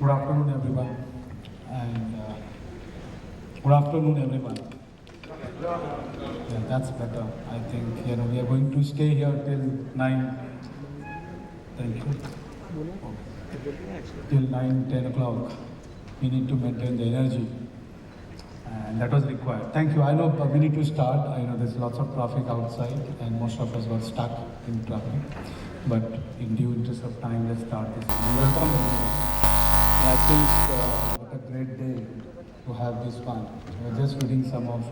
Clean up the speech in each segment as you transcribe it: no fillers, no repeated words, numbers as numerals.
Good afternoon, everyone. And good afternoon, everyone. Yeah, that's better. I think we are going to stay here till 9. Thank you. Till 9, 10 o'clock. We need to maintain the energy, and that was required. Thank you. I know we need to start. I know there's lots of traffic outside, and most of us got stuck in traffic. But in due interest of time, let's start this. Welcome, everyone. I think what a great day to have this one. We were just reading some of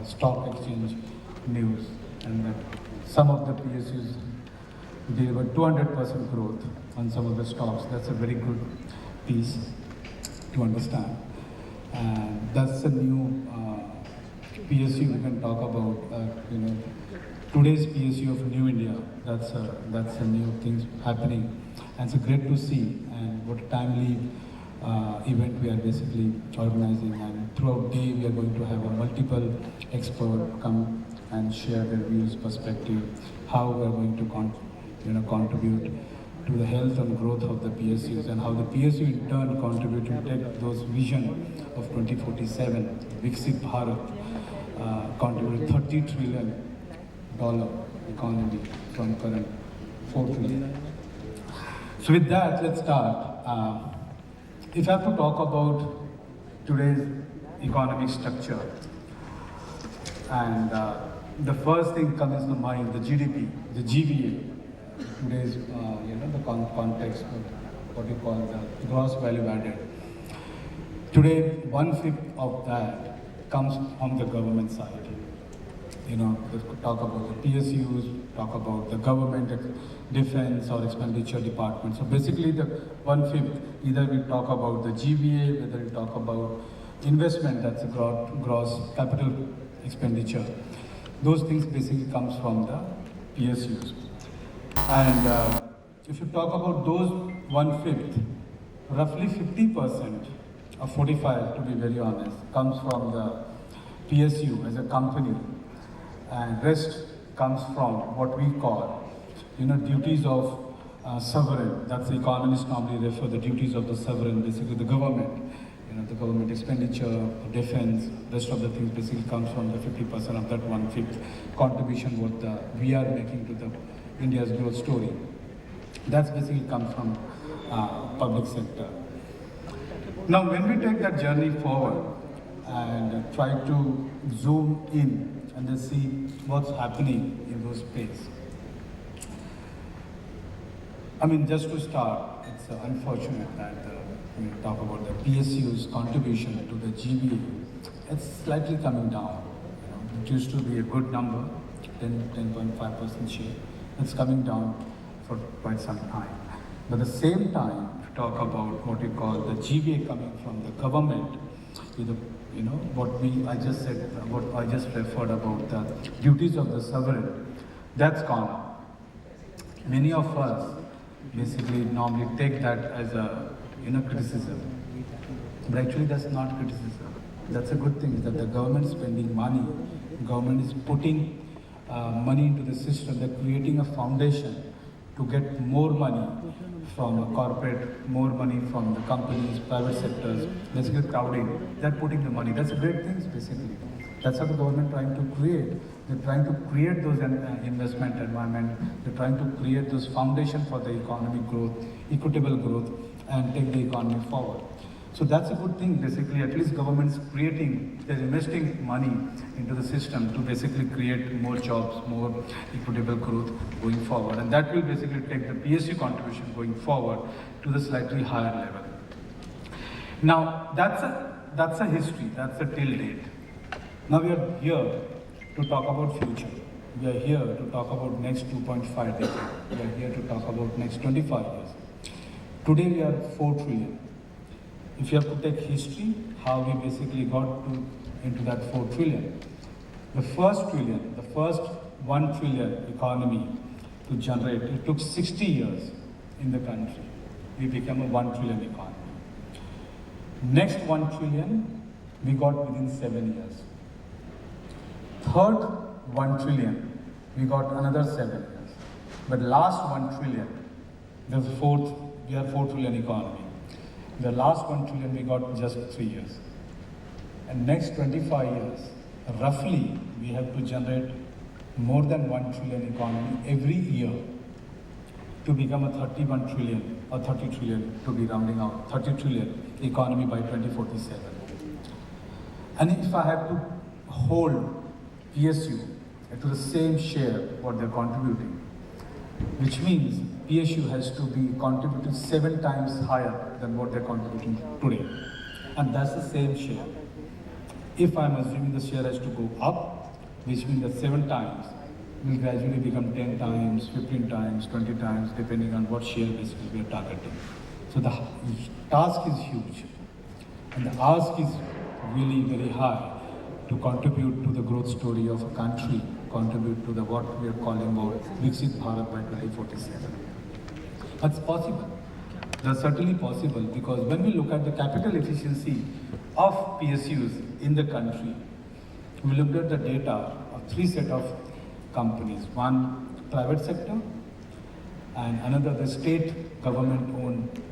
stock exchange news, and that some of the PSUs delivered 200% growth on some of the stocks. That's a very good piece to understand. And that's a new PSU we can talk about. Today's PSU of New India. That's a new thing happening, and it's great to see. And what a timely event we are basically organizing. And throughout the day, we are going to have a multiple experts come and share their views, perspective, how we are going to contribute to the health and growth of the PSUs, and how the PSU in turn contribute to take those vision of 2047, Viksit Bharat, contribute $30 trillion economy from current $4 trillion. So with that, let's start. If I have to talk about today's economic structure, and the first thing comes to mind, the GDP, the GVA. Today's, the context of what you call the gross value added. Today, 1/5 of that comes from the government side. Talk about the PSUs, talk about the government defense or expenditure department. So basically, the 1/5, either we talk about the GVA, whether we talk about investment, that's a gross capital expenditure. Those things basically comes from the PSUs. And if you talk about those 1/5, roughly 50%, or 45 to be very honest, comes from the PSU as a company, and rest comes from what we call, duties of sovereign. That's the Economist normally refer the duties of the sovereign, basically the government. The government expenditure, defense, rest of the things basically comes from the 50% of that 1/5 contribution what we are making to the India's growth story. That's basically comes from public sector. Now, when we take that journey forward and try to zoom in and then see what's happening in those space. Just to start, it's unfortunate that when we talk about the PSU's contribution to the GVA, it's slightly coming down. It used to be a good number, 10.5% share. It's coming down for quite some time. But at the same time, to talk about what we call the GVA coming from the government, I just said, what I just referred about the duties of the sovereign, that's gone up. Many of us basically normally take that as a criticism, but actually that's not criticism. That's a good thing that the government is spending money, government is putting money into the system. They're creating a foundation to get more money from the corporate, more money from the companies, private sectors, basically crowding. They're putting the money. That's a great thing, basically. That's how the government trying to create. They're trying to create those investment environment. They're trying to create those foundation for the economic growth, equitable growth, and take the economy forward. So that's a good thing, basically. At least government's they're investing money into the system to basically create more jobs, more equitable growth going forward. And that will basically take the PSU contribution going forward to the slightly higher level. Now, that's a history, that's a till date. Now we are here to talk about future. We are here to talk about next 2.5 decades. We are here to talk about next 25 years. Today we are 4 trillion. If you have to take history, how we basically got into that 4 trillion. The first 1 trillion economy to generate, it took 60 years in the country. We became a 1 trillion economy. Next 1 trillion, we got within 7 years. Third 1 trillion, we got another 7 years. But last 1 trillion, we are 4 trillion economy. The last 1 trillion we got in just 3 years. And next 25 years, roughly, we have to generate more than 1 trillion economy every year to become a 31 trillion or 30 trillion, to be rounding out, 30 trillion economy by 2047. And if I have to hold PSU to the same share what they're contributing, which means PSU has to be contributing 7 times higher than what they're contributing today. And that's the same share. If I'm assuming the share has to go up, which means that 7 times will gradually become 10 times, 15 times, 20 times, depending on what share basically we are targeting. So the task is huge. And the ask is really very high to contribute to the growth story of a country, contribute to the what we are calling about Viksit Bharat by 2047. That's possible. That's certainly possible because when we look at the capital efficiency of PSUs in the country, we looked at the data of 3 sets of companies. One, private sector, and another, the state government-owned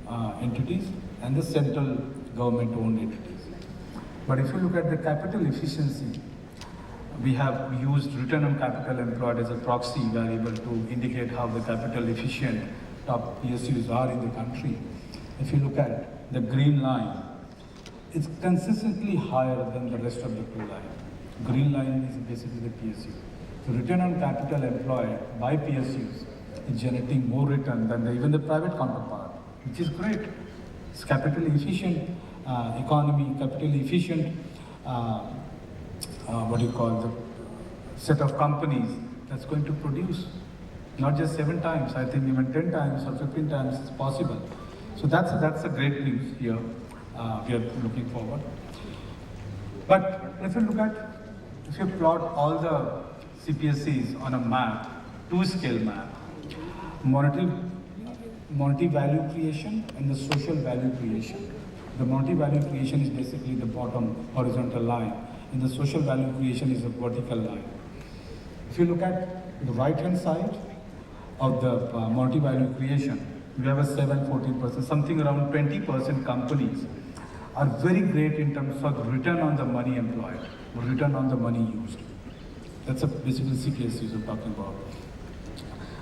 entities, and the central government-owned entities. But if you look at the capital efficiency, we have used return on capital employed as a proxy variable to indicate how the capital efficient top PSUs are in the country. If you look at the green line, it's consistently higher than the rest of the blue line. Green line is basically the PSU. So return on capital employed by PSUs is generating more return than even the private counterpart, which is great. It's capital efficient economy, capital efficient, the set of companies that's going to produce not just 7 times, I think even 10 times or 15 times is possible. So that's a great news here. We are looking forward. But if you plot all the CPSCs on a map, 2-scale map, monetary value creation and the social value creation. The monetary value creation is basically the bottom horizontal line, and the social value creation is a vertical line. If you look at the right-hand side of the monetary value creation, we have a 7-14%, something around 20% companies are very great in terms of return on the money employed, or return on the money used. That's basically CPSUs we're talking about.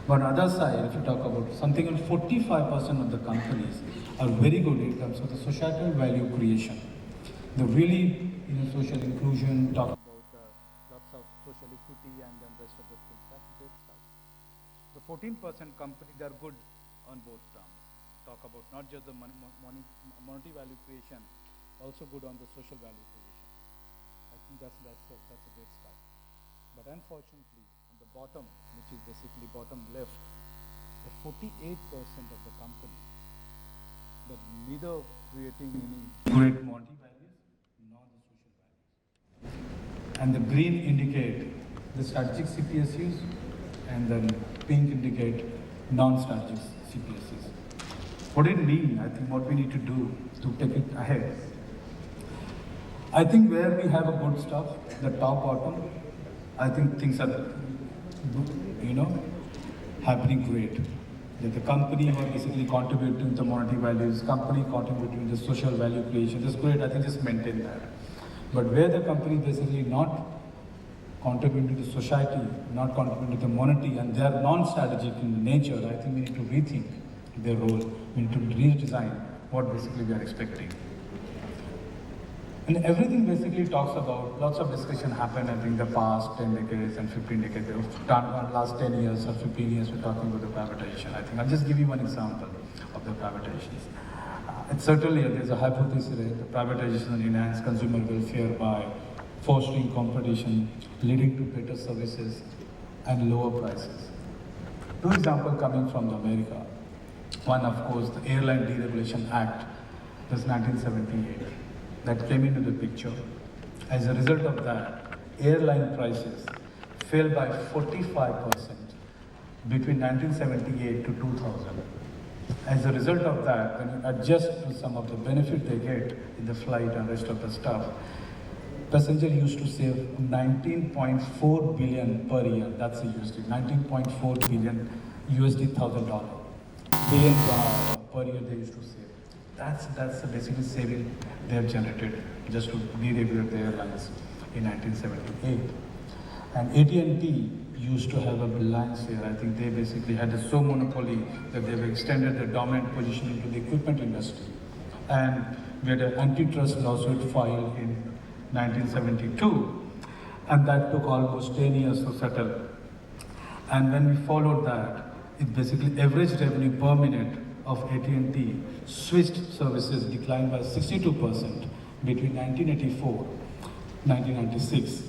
But on the other side, if you talk about something like 45% of the companies are very good in terms of the societal value creation. They're really, social inclusion, talk about lots of social equity and then rest of the things. That's great stuff. The 14% company, they're good on both terms. Talk about not just the monetary value creation, also good on the social value creation. I think that's a great stuff. But unfortunately, on the bottom, which is basically bottom left, the 48% of the companies that neither creating any great monetary values nor the social values. And the green indicate the strategic CPSUs, and then pink indicate non-strategic CPSUs. What it means, I think what we need to do to take it ahead. I think where we have a good stuff, the top bottom, I think things are, happening great. That the company are basically contributing to monetary values, company contributing to social value creation. That's great. I think just maintain that. But where the company basically not contributing to society, not contributing to the monetary, and they are non-strategic in nature, I think we need to rethink their role. We need to redesign what basically we are expecting. And everything basically talks about, lots of discussion happened, I think, the past 10 decades and 15 decades, last 10 years or 15 years, we're talking about the privatization. I think I'll just give you one example of the privatizations. It's certainly, there's a hypothesis that the privatization will enhance consumer welfare by fostering competition, leading to better services and lower prices. 2 examples coming from America. One, of course, the Airline Deregulation Act, that's 1978. That came into the picture. As a result of that, airline prices fell by 45% between 1978 to 2000. As a result of that, when you adjust to some of the benefit they get in the flight and rest of the stuff, passenger used to save 19.4 billion per year. That's a USD, 19.4 billion USD $1,000 billion per year they used to save. That's the basically saving they have generated just to deregulate the airlines in 1978. And AT&T used to have a reliance here. I think they basically had a so monopoly that they've extended their dominant position into the equipment industry. And we had an antitrust lawsuit filed in 1972, and that took almost 10 years to settle. And when we followed that, it basically average revenue per minute of AT&T switched services declined by 62% between 1984 1996,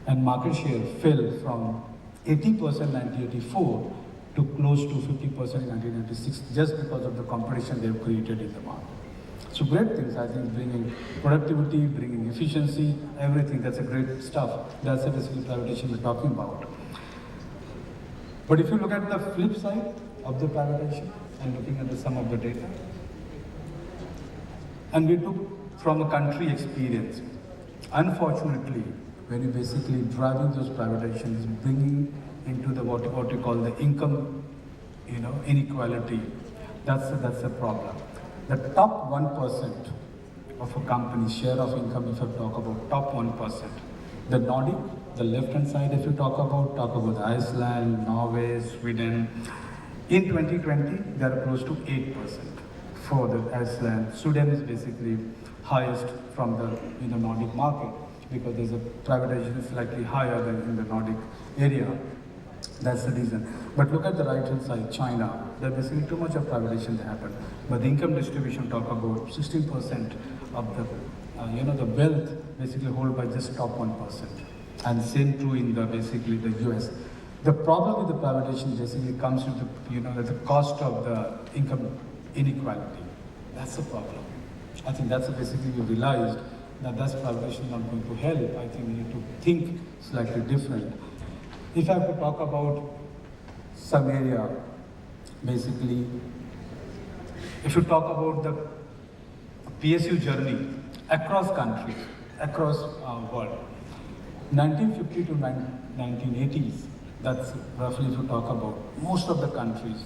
and market share fell from 80% 1984 to close to 50% in 1996 just because of the competition they've created in the market. So great things, I think, bringing productivity, bringing efficiency, everything, that's a great stuff. That's the basically privatization we're talking about. But if you look at the flip side of the privatization and looking at some of the data, and we took from a country experience, unfortunately, when you basically driving those privatizations, bringing into the what you call the income, inequality, that's a problem. The top 1% of a company's share of income, if I talk about top 1%, the Nordic, the left-hand side, if you talk about Iceland, Norway, Sweden. In 2020, they are close to 8% for the Iceland. Sweden is basically highest from the Nordic market because there's a privatization slightly higher than in the Nordic area. That's the reason. But look at the right-hand side, China. There's basically too much of privatization that happened. But the income distribution talk about 16% of the wealth basically held by just top 1%. And same true in basically the US. The problem with the privatization basically comes with the cost of the income inequality. That's the problem. I think that's basically we realized that's privatization not going to help. I think we need to think slightly different. If I have to talk about some area, basically, if you talk about the PSU journey across countries, across world, 1950 to 1980s, that's roughly if you talk about most of the countries,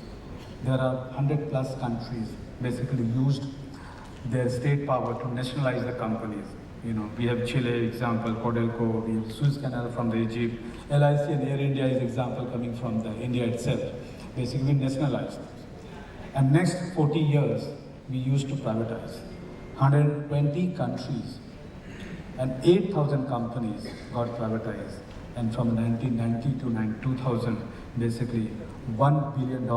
there are 100 plus countries basically used their state power to nationalize the companies. We have Chile example, Codelco, we have Suez Canal from the Egypt, LIC and Air India is example coming from the India itself. Basically nationalized. And next 40 years, we used to privatize. 120 countries and 8,000 companies got privatized. And from 1990 to 2000, basically $1 billion,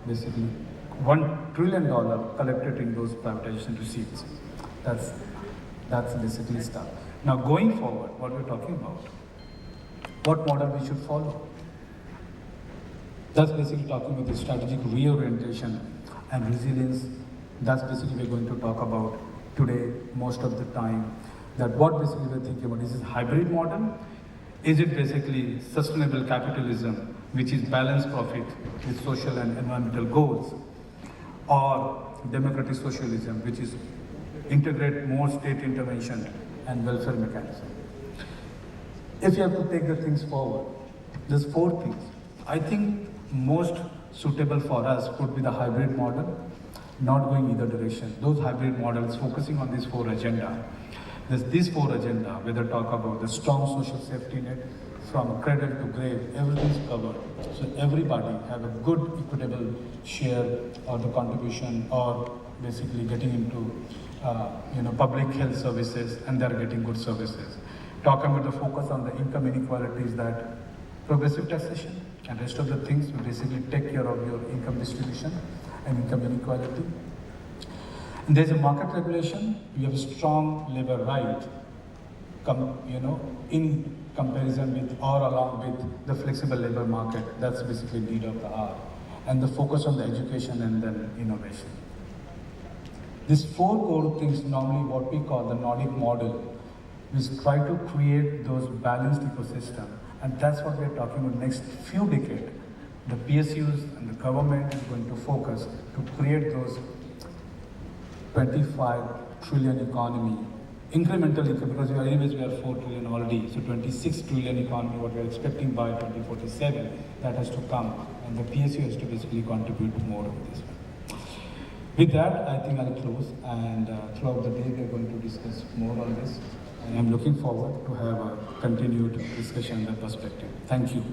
basically $1 trillion collected in those privatization receipts. That's basically stuff. Now going forward, what we're talking about, what model we should follow. That's basically talking about the strategic reorientation and resilience. That's basically we're going to talk about today, most of the time. That what basically we're thinking about, is this hybrid model? Is it basically sustainable capitalism, which is balanced profit with social and environmental goals? Or democratic socialism, which is integrate more state intervention and welfare mechanism? If you have to take the things forward, there's 4 things. I think most suitable for us could be the hybrid model, not going either direction. Those hybrid models focusing on these 4 agenda. There's these 4 agenda, whether talk about the strong social safety net, from cradle to grave, everything's covered. So everybody have a good equitable share or the contribution or basically getting into public health services, and they're getting good services. Talking about the focus on the income inequalities, that progressive taxation and rest of the things will basically take care of your income distribution and income inequality. And there's a market regulation. You have a strong labor right, in comparison with or along with the flexible labor market. That's basically need of the hour. And the focus on the education and then innovation. These 4 core things, normally what we call the Nordic model, is try to create those balanced ecosystem. And that's what we're talking about next few decades. The PSUs and the government is going to focus to create those 25 trillion economy, incremental income, because anyways we are 4 trillion already, so 26 trillion economy, what we're expecting by 2047, that has to come, and the PSU has to basically contribute more of this one. With that, I think I'll close, and throughout the day we're going to discuss more on this. And I'm looking forward to have a continued discussion and perspective. Thank you.